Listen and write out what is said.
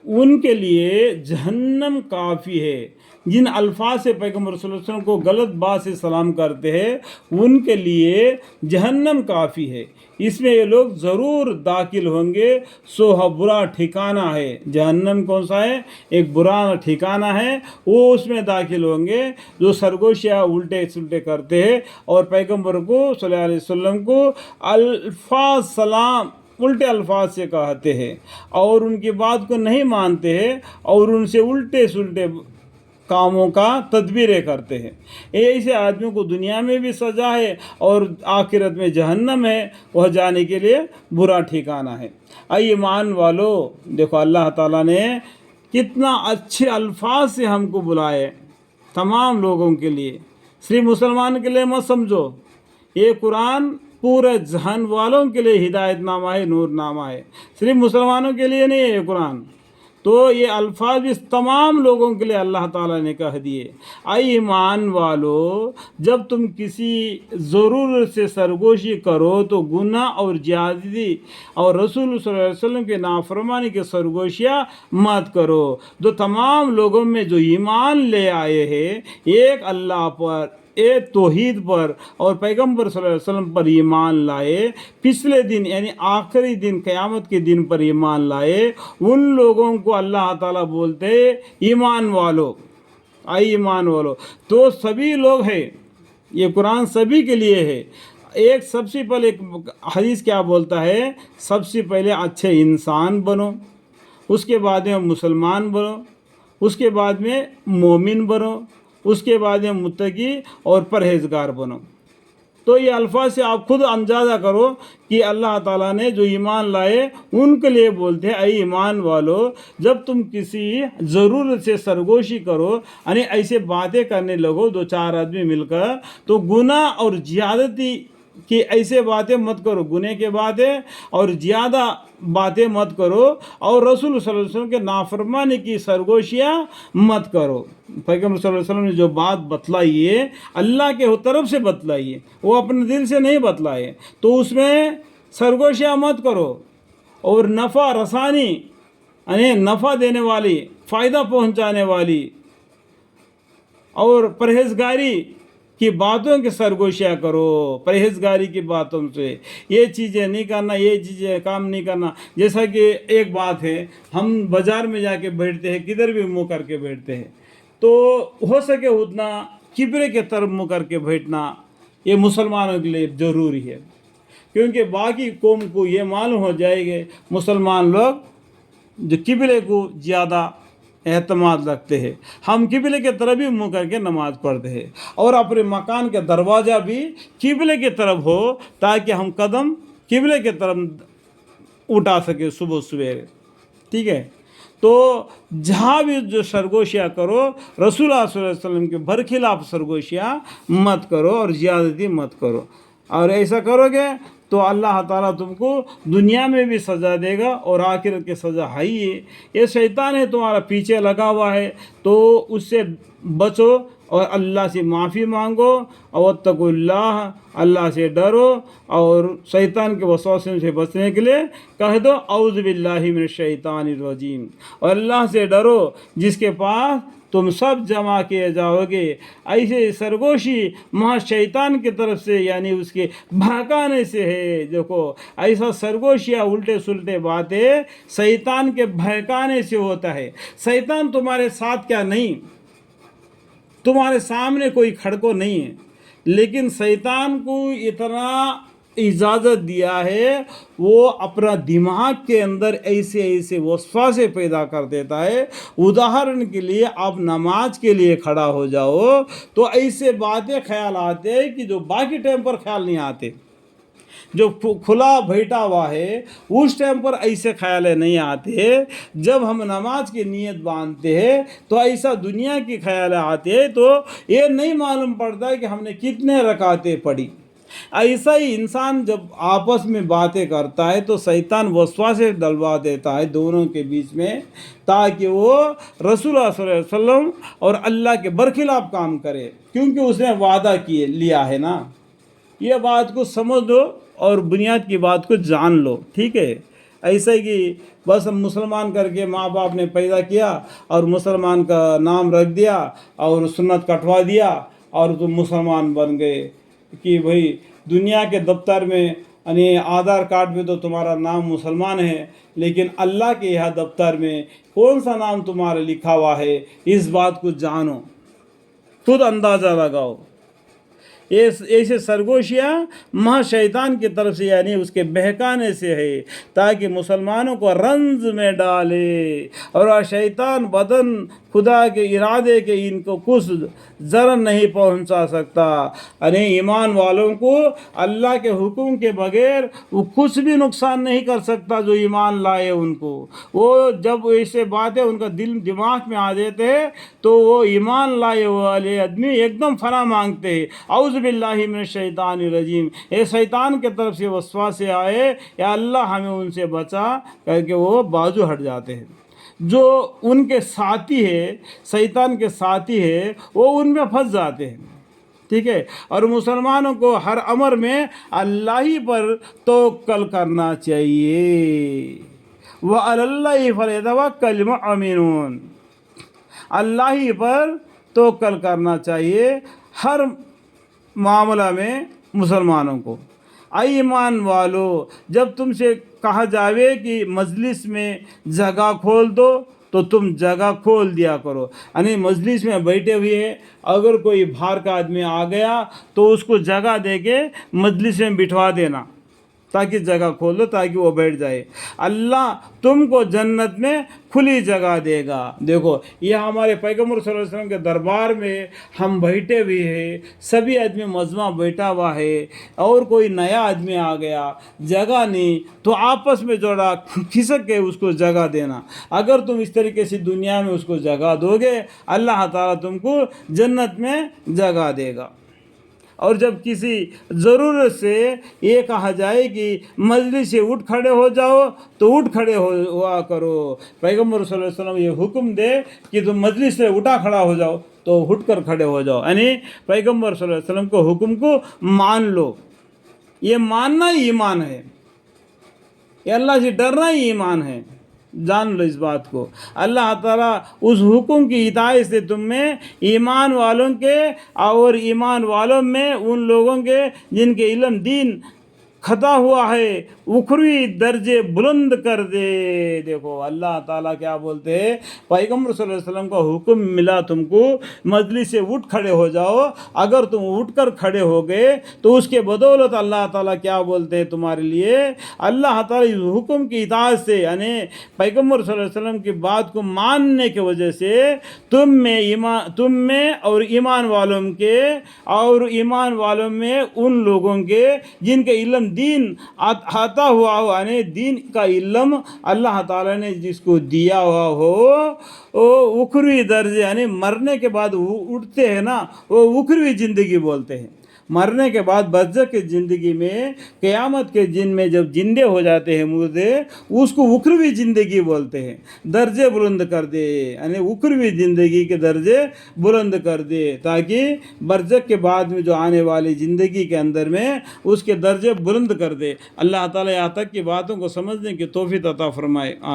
ان کے لیے جہنم کافی ہے۔ جن الفاظ سے پیغمبر صلی اللہ علیہ وسلم کو غلط بات سے سلام کرتے ہیں ان کے لیے جہنم کافی ہے، اس میں یہ لوگ ضرور داخل ہوں گے، سو برا ٹھکانہ ہے۔ جہنم کون سا ہے؟ ایک برا ٹھکانہ ہے، وہ اس میں داخل ہوں گے جو سرگوشیاں الٹے سلٹے کرتے ہیں اور پیغمبر کو صلی اللہ علیہ وسلم کو الفاظ سلام الٹے الفاظ سے کہتے ہیں اور ان کی بات کو نہیں مانتے ہیں اور ان سے الٹے سلٹے کاموں کا تدبیریں کرتے ہیں۔ ایسے آدمیوں کو دنیا میں بھی سزا ہے اور آخرت میں جہنم ہے، وہ جانے کے لیے برا ٹھکانہ ہے۔ اے ایمان والو، دیکھو اللہ تعالیٰ نے کتنا اچھے الفاظ سے ہم کو بلائے، تمام لوگوں کے لیے، صرف مسلمان کے لیے مت سمجھو۔ یہ قرآن پورے جہان والوں کے لیے ہدایت نامہ ہے، نور نامہ ہے، صرف مسلمانوں کے لیے نہیں ہے یہ قرآن۔ تو یہ الفاظ بھی تمام لوگوں کے لیے اللہ تعالیٰ نے کہہ دیے۔ اے ایمان والو، جب تم کسی ضرورت سے سرگوشی کرو تو گناہ اور زیادتی اور رسول صلی اللہ علیہ وسلم کے نافرمانی کے سرگوشیاں مت کرو۔ جو تمام لوگوں میں جو ایمان لے آئے ہیں ایک اللہ پر، ایک توحید پر اور پیغمبر صلی اللہ علیہ وسلم پر ایمان لائے، پچھلے دن یعنی آخری دن قیامت کے دن پر ایمان لائے، ان لوگوں کو اللہ تعالیٰ بولتے ایمان والو۔ اے ایمان والو، تو سبھی لوگ ہیں، یہ قرآن سبھی کے لیے ہے۔ ایک سب سے پہلے ایک حدیث کیا بولتا ہے؟ سب سے پہلے اچھے انسان بنو، اس کے بعد میں مسلمان بنو، اس کے بعد میں مومن بنو، اس کے بعد میں متقی اور پرہیزگار بنو۔ تو یہ الفاظ سے آپ خود اندازہ کرو کہ اللہ تعالیٰ نے جو ایمان لائے ان کے لیے بولتے ہیں اے ایمان والو، جب تم کسی ضرورت سے سرگوشی کرو، یعنی ایسے باتیں کرنے لگو دو چار آدمی مل کر، تو گناہ اور زیادتی کی ایسے باتیں مت کرو، گناہ کے باتیں اور زیادہ باتیں مت کرو، اور رسول صلی اللہ علیہ وسلم کے نافرمانی کی سرگوشیاں مت کرو۔ پیغمبر صلی اللہ علیہ وسلم نے جو بات بتلائی ہے اللہ کے طرف سے بتلائی ہے، وہ اپنے دل سے نہیں بتلائے، تو اس میں سرگوشیاں مت کرو، اور نفع رسانی یعنی نفع دینے والی، فائدہ پہنچانے والی اور پرہیزگاری کی باتوں کی سرگوشیاں کرو۔ پرہیزگاری کی باتوں سے یہ چیزیں نہیں کرنا، یہ چیزیں کام نہیں کرنا۔ جیسا کہ ایک بات ہے، ہم بازار میں جا کے بیٹھتے ہیں، کدھر بھی منہ کر کے بیٹھتے ہیں، تو ہو سکے اتنا قبلے کے طرف منہ کر کے بیٹھنا یہ مسلمانوں کے لیے ضروری ہے، کیونکہ باقی قوم کو یہ معلوم ہو جائے گا مسلمان لوگ جو قبلے کو زیادہ اعتماد رکھتے ہیں، ہم قبلے کے طرف بھی منہ کر کے نماز پڑھتے ہیں، اور اپنے مکان کا دروازہ بھی قبلے کی طرف ہو تاکہ ہم قدم قبلے کی طرف اٹھا سکے صبح سویرے، ٹھیک ہے۔ تو جہاں بھی جو سرگوشیاں کرو، رسول اللہ صلی اللہ علیہ وسلم کے برخلاف سرگوشیاں مت کرو اور زیادتی مت کرو، اور ایسا کرو گے تو اللہ تعالیٰ تم کو دنیا میں بھی سزا دے گا اور آخرت کی سزا ہے ہی ہے۔ یہ شیطان ہے تمہارا پیچھے لگا ہوا ہے، تو اس سے بچو اور اللہ سے معافی مانگو، اور اتقوا اللہ، اللہ سے ڈرو، اور شیطان کے وسوسے سے بچنے کے لیے کہہ دو اعوذ باللہ من الشیطان الرجیم، اور اللہ سے ڈرو جس کے پاس تم سب جمع کیے جاؤ گے۔ ایسے سرگوشی محض شیطان کی طرف سے یعنی اس کے بہکانے سے ہے۔ دیکھو ایسا سرگوشیاں الٹے سلٹے باتیں شیطان کے بہکانے سے ہوتا ہے۔ شیطان تمہارے ساتھ کیا نہیں، تمہارے سامنے کوئی کھڑکو نہیں ہے، لیکن شیطان کو اتنا اجازت دیا ہے، وہ اپنا دماغ کے اندر ایسے ایسے وسوسے پیدا کر دیتا ہے۔ اداہرن کے لیے آپ نماز کے لیے کھڑا ہو جاؤ تو ایسے باتیں خیال آتے ہیں کہ جو باقی ٹائم پر خیال نہیں آتے، جو کھلا بیٹھا ہوا ہے اس ٹائم پر ایسے خیالیں نہیں آتے، جب ہم نماز کی نیت باندھتے ہیں تو ایسا دنیا کی خیال آتے ہیں، تو یہ نہیں معلوم پڑتا کہ ہم نے کتنے رکعتیں پڑھی۔ ایسا ہی انسان جب آپس میں باتیں کرتا ہے تو شیطان وسوسے ڈلوا دیتا ہے دونوں کے بیچ میں، تاکہ وہ رسول اللہ صلی اللہ علیہ وسلم اور اللہ کے برخلاف کام کرے، کیونکہ اس نے وعدہ لیا ہے نا۔ یہ بات کو سمجھ لو اور بنیاد کی بات کو جان لو، ٹھیک ہے۔ ایسے کہ بس ہم مسلمان کر کے ماں باپ نے پیدا کیا اور مسلمان کا نام رکھ دیا اور سنت کٹوا دیا اور تم مسلمان بن گئے کہ بھائی دنیا کے دفتر میں یعنی آدھار کارڈ پہ تو تمہارا نام مسلمان ہے، لیکن اللہ کے یہاں دفتر میں کون سا نام تمہارا لکھا ہوا ہے، اس بات کو جانو، خود اندازہ لگاؤ۔ ایسے سرگوشیاں مہا شیطان کی طرف سے یعنی اس کے بہکانے سے ہے تاکہ مسلمانوں کو رنج میں ڈالے، اور شیطان بدن خدا کے ارادے کے ان کو کچھ ضرر نہیں پہنچا سکتا، یعنی ایمان والوں کو اللہ کے حکم کے بغیر وہ کچھ بھی نقصان نہیں کر سکتا جو ایمان لائے ان کو۔ وہ جب ایسے باتیں ان کا دل دماغ میں آ جاتے ہیں تو وہ ایمان لائے والے آدمی ایک دم فنا مانگتے ہیں، اعوذ باللہ من الشیطان الرجیم، اے شیطان کے طرف سے وسواس سے آئے یا اللہ ہمیں ان سے بچا کر کے وہ بازو ہٹ جاتے ہیں۔ جو ان کے ساتھی ہے، شیطان کے ساتھی ہے، وہ ان میں پھنس جاتے ہیں، ٹھیک ہے۔ اور مسلمانوں کو ہر امر میں اللہ ہی پر توکل کرنا چاہیے، وَعَلَى اللَّهِ فَلْيَتَوَكَّلِ الْمُؤْمِنُونَ، اللہ ہی پر توکل کرنا چاہیے ہر معاملہ میں مسلمانوں کو۔ اے ایمان والو، جب تم سے کہا جاوے کہ مجلس میں جگہ کھول دو تو تم جگہ کھول دیا کرو، یعنی مجلس میں بیٹھے ہوئے اگر کوئی باہر کا آدمی آ گیا تو اس کو جگہ دے کے مجلس میں بٹھوا دینا تاکہ جگہ کھول دو تاکہ وہ بیٹھ جائے۔ اللہ تم کو جنت میں کھلی جگہ دے گا۔ دیکھو یہ ہمارے پیغمبر صلی اللہ علیہ وسلم کے دربار میں ہم بیٹھے ہوئے ہیں، سبھی آدمی مجمع بیٹھا ہوا ہے، اور کوئی نیا آدمی آ گیا، جگہ نہیں تو آپس میں جوڑا کھسک کے اس کو جگہ دینا۔ اگر تم اس طریقے سے دنیا میں اس کو جگہ دو گے، اللہ تعالیٰ تم کو جنت میں جگہ دے گا۔ اور جب کسی ضرورت سے یہ کہا جائے کہ مجلس سے اٹھ کھڑے ہو جاؤ تو اٹھ کھڑے ہوا کرو۔ پیغمبر صلی اللہ علیہ وسلم یہ حکم دے کہ تم مجلس سے اٹھا کھڑا ہو جاؤ تو اٹھ کر کھڑے ہو جاؤ، یعنی پیغمبر صلی اللہ علیہ وسلم کو حکم کو مان لو۔ یہ ماننا ہی ایمان ہے، یہ اللہ سے ڈرنا ہی ایمان ہے، جان لو اس بات کو۔ اللہ تعالیٰ اس حکم کی اطاعت سے تم میں ایمان والوں کے اور ایمان والوں میں ان لوگوں کے جن کے علم دین خطا ہوا ہے اخروی درجے بلند کر دے۔ دیکھو اللہ تعالیٰ کیا بولتے ہیں، پیغمبر صلی اللہ علیہ وسلم کا حکم ملا تم کو مجلس سے اٹھ کھڑے ہو جاؤ، اگر تم اٹھ کر کھڑے ہو گئے تو اس کے بدولت اللہ تعالیٰ کیا بولتے ہیں تمہارے لیے، اللہ تعالیٰ اس حکم کی اطاعت سے یعنی پیغمبر صلی اللہ علیہ وسلم کی بات کو ماننے کی وجہ سے تم میں اور ایمان والوں کے اور ایمان والوں میں ان لوگوں کے جن کے علم دین آتا ہوا ہو، یعنی دین کا علم اللہ تعالیٰ نے جس کو دیا ہوا ہو، وہ اخروی درجے یعنی مرنے کے بعد اٹھتے ہیں نا، وہ اخروی زندگی بولتے ہیں۔ مرنے کے بعد برزخ کی زندگی میں قیامت کے دن میں جب زندے ہو جاتے ہیں مردے، اس کو اخروی زندگی بولتے ہیں۔ درجے بلند کر دے یعنی اخروی زندگی کے درجے بلند کر دے تاکہ برزخ کے بعد میں جو آنے والی زندگی کے اندر میں اس کے درجے بلند کر دے۔ اللہ تعالیٰ یہاں تک کی باتوں کو سمجھنے کی توفیق عطا فرمائے۔